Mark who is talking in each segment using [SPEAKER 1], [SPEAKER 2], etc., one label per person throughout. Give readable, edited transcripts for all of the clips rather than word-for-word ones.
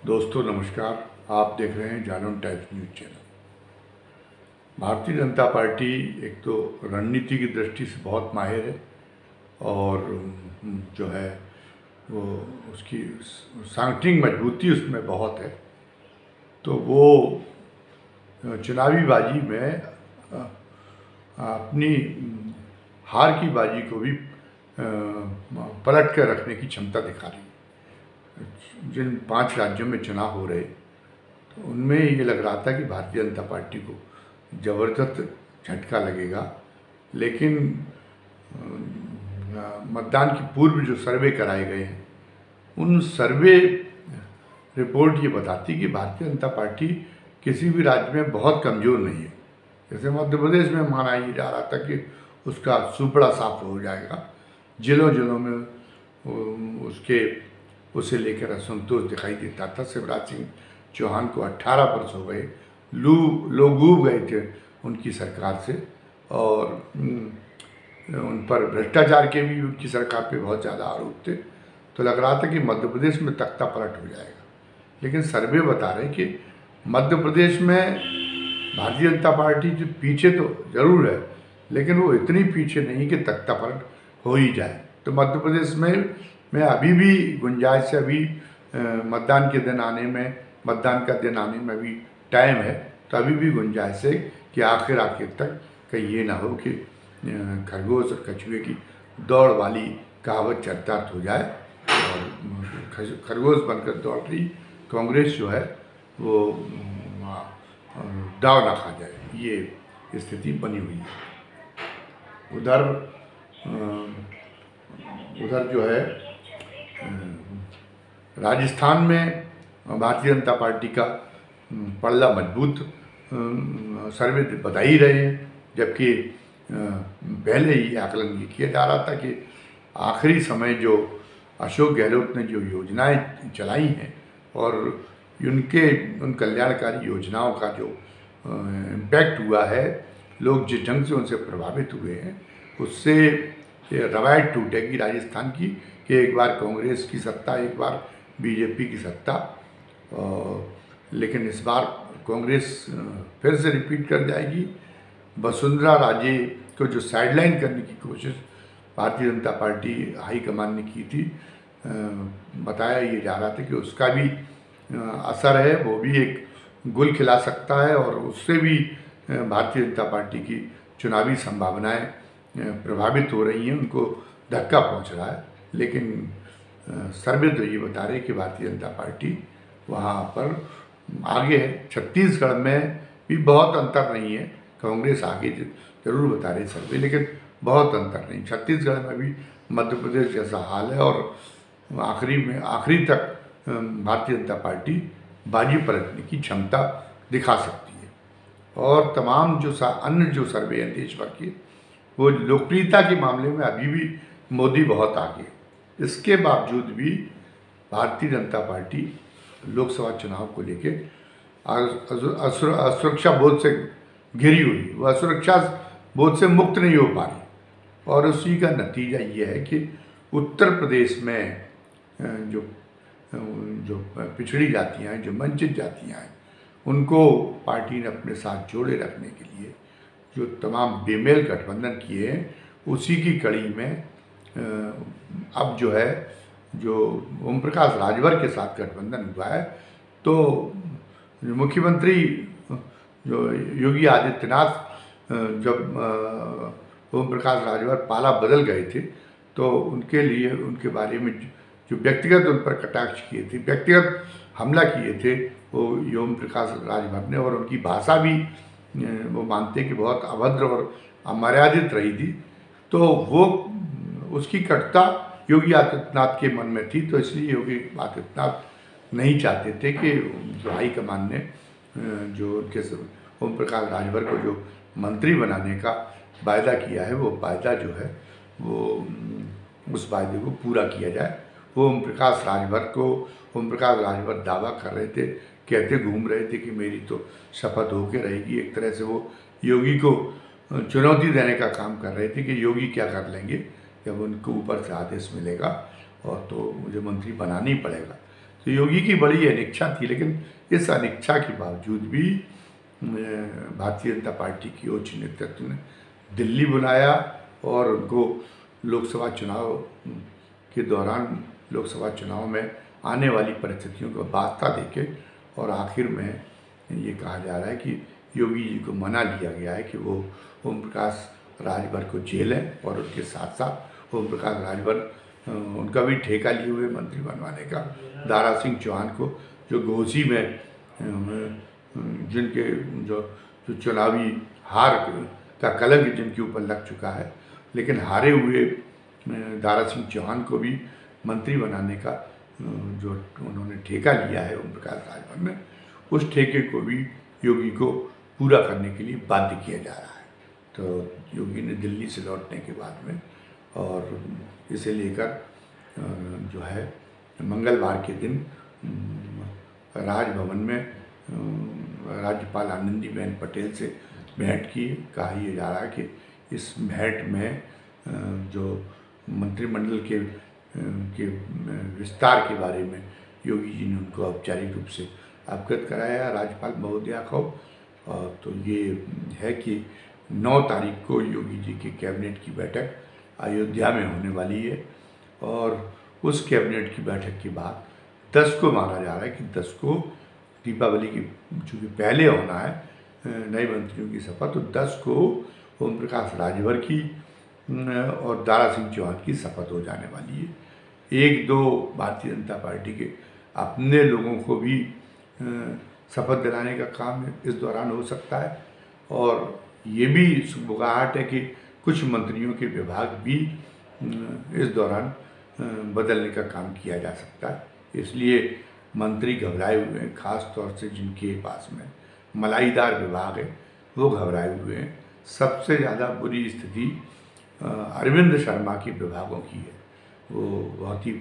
[SPEAKER 1] दोस्तों नमस्कार। आप देख रहे हैं जागरण times news channel. Bharatiya Janata party एक तो रणनीति की दृष्टि से बहुत माहिर है और जो है वो उसकी सांगठनिक मजबूती उसमें बहुत है। तो वो चुनावी बाजी में अपनी हार की बाजी को भी पलट कर रखने की क्षमता दिखा रही है। जिन 5 राज्यों में चुनाव हो रहे तो उनमें ये लग रहा था कि भारतीय जनता पार्टी को ज़बरदस्त झटका लगेगा, लेकिन मतदान की पूर्व जो सर्वे कराए गए हैं उन सर्वे रिपोर्ट ये बताती कि भारतीय जनता पार्टी किसी भी राज्य में बहुत कमज़ोर नहीं है। जैसे मध्य प्रदेश में माना ये जा रहा था कि उसका सुपड़ा साफ हो जाएगा, जिलों जिलों में उसे लेकर असंतोष दिखाई देता था। शिवराज सिंह चौहान को 18 वर्ष हो गए, लोग ऊब गए थे उनकी सरकार से और उन पर भ्रष्टाचार के भी उनकी सरकार पे बहुत ज़्यादा आरोप थे। तो लग रहा था कि मध्य प्रदेश में तख्ता पलट हो जाएगा, लेकिन सर्वे बता रहे कि मध्य प्रदेश में भारतीय जनता पार्टी जो पीछे तो ज़रूर है, लेकिन वो इतनी पीछे नहीं कि तख्ता पलट हो ही जाए। तो मध्य प्रदेश में अभी भी गुंजाइश है, अभी मतदान का दिन आने में अभी टाइम है। तो अभी भी गुंजाइश है कि आखिर तक कहीं ये ना हो कि खरगोश और कछुए की दौड़ वाली कहावत चरितार्थ हो जाए और खरगोश बनकर दौड़ रही कांग्रेस जो है वो दाव ना खा जाए, ये स्थिति बनी हुई है। उधर जो है राजस्थान में भारतीय जनता पार्टी का पल्ला मजबूत सर्वे बता ही रहे हैं, जबकि पहले ही आकलन ये किया जा रहा था कि आखिरी समय जो अशोक गहलोत ने जो योजनाएं चलाई हैं और उन कल्याणकारी योजनाओं का जो इम्पैक्ट हुआ है, लोग जिस ढंग से उनसे प्रभावित हुए हैं, उससे रवायत टूटेगी राजस्थान की कि एक बार कांग्रेस की सत्ता, एक बार बीजेपी की सत्ता। लेकिन इस बार कांग्रेस फिर से रिपीट कर जाएगी। वसुंधरा राजे को जो साइडलाइन करने की कोशिश भारतीय जनता पार्टी हाईकमान ने की थी, बताया ये जा रहा था कि उसका भी असर है, वो भी एक गुल खिला सकता है और उससे भी भारतीय जनता पार्टी की चुनावी संभावनाएं प्रभावित हो रही हैं, उनको धक्का पहुंच रहा है। लेकिन सर्वे तो ये बता रहे कि भारतीय जनता पार्टी वहाँ पर आगे है। छत्तीसगढ़ में भी बहुत अंतर नहीं है, कांग्रेस आगे जरूर बता रहे सर्वे, लेकिन बहुत अंतर नहीं। छत्तीसगढ़ में भी मध्य प्रदेश जैसा हाल है और आखिरी तक भारतीय जनता पार्टी बाजी पलटने की क्षमता दिखा सकती है। और तमाम अन्य जो सर्वे हैं देश भर के, वो लोकप्रियता के मामले में अभी भी मोदी बहुत आगे। इसके बावजूद भी भारतीय जनता पार्टी लोकसभा चुनाव को लेके असुरक्षा बोध से घिरी हुई, वह असुरक्षा बोध से मुक्त नहीं हो पा रही। और उसी का नतीजा ये है कि उत्तर प्रदेश में जो पिछड़ी जातियाँ हैं, जो वंचित जातियाँ हैं, उनको पार्टी ने अपने साथ जोड़े रखने के लिए जो तमाम बेमेल गठबंधन किए हैं, उसी की कड़ी में अब जो है जो ओम प्रकाश राजभर के साथ गठबंधन हुआ है। तो मुख्यमंत्री जो योगी आदित्यनाथ जब ओम प्रकाश राजभर पाला बदल गए थे, तो उनके लिए उनके बारे में जो व्यक्तिगत उन पर कटाक्ष किए थे, व्यक्तिगत हमला किए थे वो ओम प्रकाश राजभर ने, और उनकी भाषा भी वो मानते कि बहुत अभद्र और अमर्यादित रही थी। तो वो उसकी कटुता योगी आदित्यनाथ के मन में थी, तो इसलिए योगी आदित्यनाथ नहीं चाहते थे कि जो हाईकमान ने जो उनके ओम प्रकाश राजभर को जो मंत्री बनाने का वायदा किया है, वो वायदा जो है वो उस वायदे को पूरा किया जाए। वो ओम प्रकाश राजभर दावा कर रहे थे, कहते घूम रहे थे कि मेरी तो शपथ होके रहेगी। एक तरह से वो योगी को चुनौती देने का काम कर रहे थे कि योगी क्या कर लेंगे जब उनको ऊपर से आदेश मिलेगा, और तो मुझे मंत्री बनाना ही पड़ेगा। तो योगी की बड़ी अनिच्छा थी, लेकिन इस अनिच्छा के बावजूद भी भारतीय जनता पार्टी की उच्च नेतृत्व ने दिल्ली बुलाया और उनको लोकसभा चुनाव के दौरान लोकसभा चुनाव में आने वाली परिस्थितियों को वास्ता देके और आखिर में ये कहा जा रहा है कि योगी जी को मना लिया गया है कि वो ओम प्रकाश राजभर को झेलें और उसके साथ साथ ओम प्रकाश राजभर उनका भी ठेका लिए हुए मंत्री बनवाने का, दारा सिंह चौहान को जो घोसी में जिनके जो चुनावी हार का कलंक जिनके ऊपर लग चुका है, लेकिन हारे हुए दारा सिंह चौहान को भी मंत्री बनाने का जो उन्होंने ठेका लिया है ओम प्रकाश राजभर ने, उस ठेके को भी योगी को पूरा करने के लिए बाध्य किया जा रहा है। तो योगी ने दिल्ली से लौटने के बाद में और इसे लेकर जो है मंगलवार के दिन राजभवन में राज्यपाल आनंदीबेन पटेल से भेंट की। कहा यह जा रहा है कि इस भेंट में जो मंत्रिमंडल के विस्तार के बारे में योगी जी ने उनको औपचारिक रूप से अवगत कराया राज्यपाल महोदया को। तो ये है कि 9 तारीख को योगी जी की कैबिनेट की बैठक अयोध्या में होने वाली है और उस कैबिनेट की बैठक के बाद 10 को माना जा रहा है कि 10 को दीपावली की चूँकि पहले होना है नए मंत्रियों की शपथ, तो 10 को ओम प्रकाश राजभर की और दारा सिंह चौहान की शपथ हो जाने वाली है। 1-2 भारतीय जनता पार्टी के अपने लोगों को भी शपथ दिलाने का काम इस दौरान हो सकता है और ये भी सुगबुगाहट है कि कुछ मंत्रियों के विभाग भी इस दौरान बदलने का काम किया जा सकता है। इसलिए मंत्री घबराए हुए हैं, खास तौर से जिनके पास में मलाईदार विभाग है वो घबराए हुए हैं। सबसे ज़्यादा बुरी स्थिति अरविंद शर्मा के विभागों की है। वो बहुत ही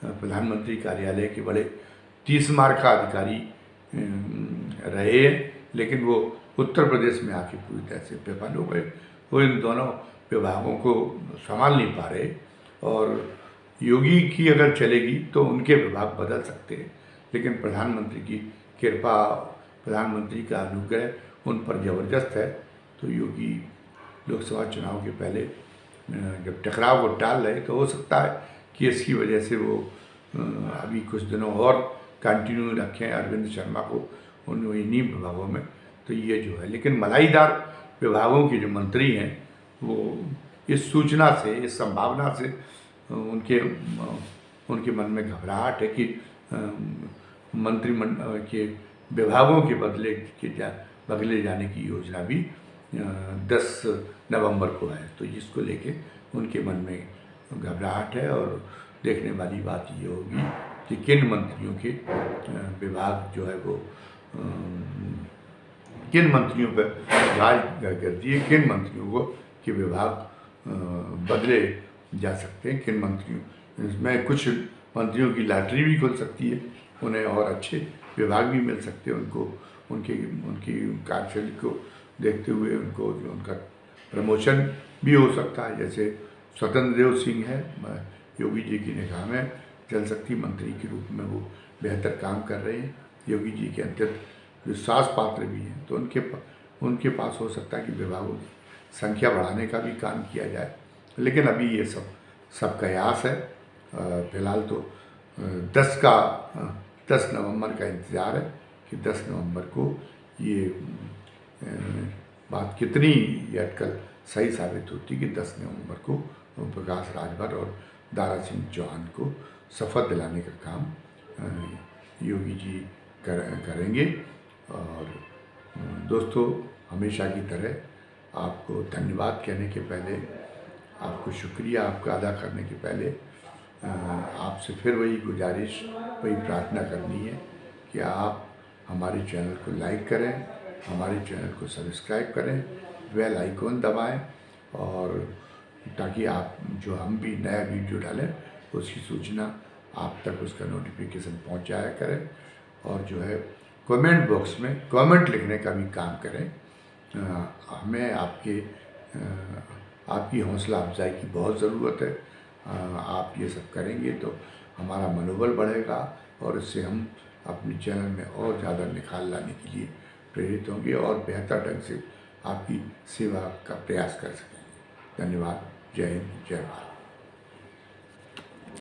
[SPEAKER 1] प्रधानमंत्री कार्यालय के बड़े 30 मार्क का अधिकारी रहे हैं, लेकिन वो उत्तर प्रदेश में आके पूरी तरह से विफल हो गए। वो इन दोनों विभागों को संभाल नहीं पा रहे और योगी की अगर चलेगी तो उनके विभाग बदल सकते हैं, लेकिन प्रधानमंत्री की कृपा, प्रधानमंत्री का अनुग्रह उन पर ज़बरदस्त है। तो योगी लोकसभा चुनाव के पहले जब टकराव को टाल रहे तो हो सकता है कि इसकी वजह से वो अभी कुछ दिनों और कंटिन्यू रखें अरविंद शर्मा को उन इन्हीं विभागों में। तो ये जो है, लेकिन मलाईदार विभागों के जो मंत्री हैं वो इस सूचना से, इस संभावना से उनके मन में घबराहट है कि मंत्रिमंडल के विभागों के बदले जाने की योजना भी 10 नवंबर को है। तो इसको लेके उनके मन में घबराहट है और देखने वाली बात ये होगी कि किन मंत्रियों के विभाग जो है वो किन मंत्रियों पर राज कर दिए, किन मंत्रियों को के विभाग बदले जा सकते हैं, किन मंत्रियों इसमें कुछ मंत्रियों की लॉटरी भी खुल सकती है, उन्हें और अच्छे विभाग भी मिल सकते हैं, उनको उनकी कार्यशैली को देखते हुए उनको जो उनका प्रमोशन भी हो सकता है। जैसे स्वतंत्र देव सिंह है, योगी जी की निगाह में जल शक्ति मंत्री के रूप में वो बेहतर काम कर रहे हैं, योगी जी के अत्यंत विश्वास पात्र भी हैं, तो उनके पास हो सकता है कि विभागों की संख्या बढ़ाने का भी काम किया जाए। लेकिन अभी ये सब कयास है। फिलहाल तो 10 नवंबर का इंतज़ार है कि 10 नवंबर को ये बात कितनी ये अटकल सही साबित होती कि 10 नवंबर को ओम प्रकाश राजभर और दारा सिंह चौहान को शपथ दिलाने का काम योगी जी करेंगे। और दोस्तों, हमेशा की तरह आपको धन्यवाद कहने के पहले, आपको शुक्रिया आपका अदा करने के पहले आपसे फिर वही गुजारिश, वही प्रार्थना करनी है कि आप हमारे चैनल को लाइक करें, हमारे चैनल को सब्सक्राइब करें, बेल आइकॉन दबाएं और ताकि आप जो हम भी नया वीडियो डालें उसकी सूचना आप तक उसका नोटिफिकेशन पहुंचाया करें। और जो है कमेंट बॉक्स में कमेंट लिखने का भी काम करें। हमें आपकी हौसला अफजाई की बहुत ज़रूरत है। आप ये सब करेंगे तो हमारा मनोबल बढ़ेगा और इससे हम अपने चैनल में और ज़्यादा निखार लाने के लिए प्रेरित होंगे और बेहतर ढंग से आपकी सेवा का प्रयास कर सकेंगे। धन्यवाद। जय हिंद, जय भारत।